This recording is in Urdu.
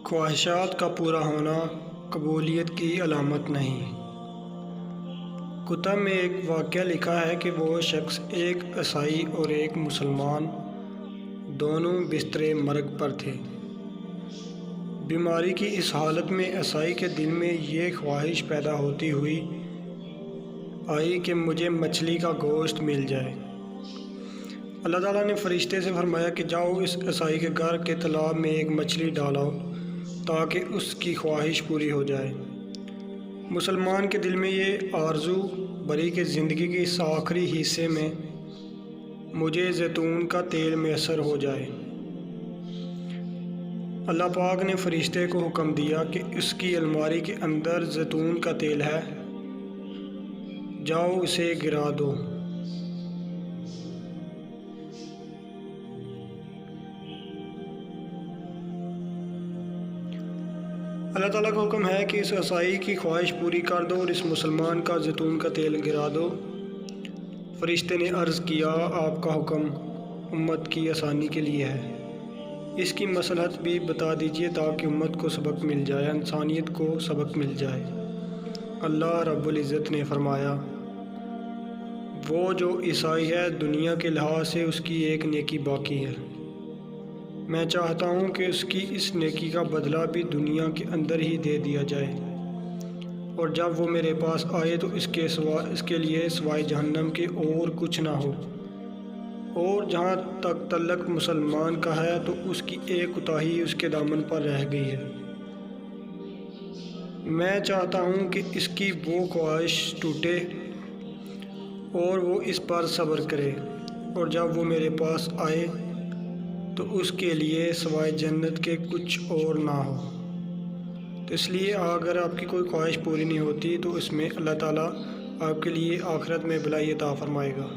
خواہشات کا پورا ہونا قبولیت کی علامت نہیں۔ کتب میں ایک واقعہ لکھا ہے کہ وہ شخص ایک عیسائی اور ایک مسلمان دونوں بستر مرگ پر تھے۔ بیماری کی اس حالت میں عیسائی کے دل میں یہ خواہش پیدا ہوتی ہوئی آئی کہ مجھے مچھلی کا گوشت مل جائے۔ اللہ تعالیٰ نے فرشتے سے فرمایا کہ جاؤ اس عیسائی کے گھر کے تالاب میں ایک مچھلی ڈالو تاکہ اس کی خواہش پوری ہو جائے۔ مسلمان کے دل میں یہ آرزو بری کہ زندگی کے اس آخری حصے میں مجھے زیتون کا تیل میسر ہو جائے۔ اللہ پاک نے فرشتے کو حکم دیا کہ اس کی الماری کے اندر زیتون کا تیل ہے، جاؤ اسے گرا دو۔ اللہ تعالیٰ کا حکم ہے کہ اس عیسائی کی خواہش پوری کر دو اور اس مسلمان کا زیتون کا تیل گرا دو۔ فرشتے نے عرض کیا، آپ کا حکم امت کی آسانی کے لیے ہے، اس کی مصلحت بھی بتا دیجیے تاکہ امت کو سبق مل جائے، انسانیت کو سبق مل جائے۔ اللہ رب العزت نے فرمایا، وہ جو عیسائی ہے دنیا کے لحاظ سے اس کی ایک نیکی باقی ہے، میں چاہتا ہوں کہ اس کی اس نیکی کا بدلہ بھی دنیا کے اندر ہی دے دیا جائے، اور جب وہ میرے پاس آئے تو اس کے لیے سوائے جہنم کے اور کچھ نہ ہو۔ اور جہاں تک تعلق مسلمان کا ہے تو اس کی ایک کوتاہی اس کے دامن پر رہ گئی ہے، میں چاہتا ہوں کہ اس کی وہ خواہش ٹوٹے اور وہ اس پر صبر کرے، اور جب وہ میرے پاس آئے تو اس کے لیے سوائے جنت کے کچھ اور نہ ہو۔ تو اس لیے اگر آپ کی کوئی خواہش پوری نہیں ہوتی تو اس میں اللہ تعالیٰ آپ کے لیے آخرت میں بھلائی عطا فرمائے گا۔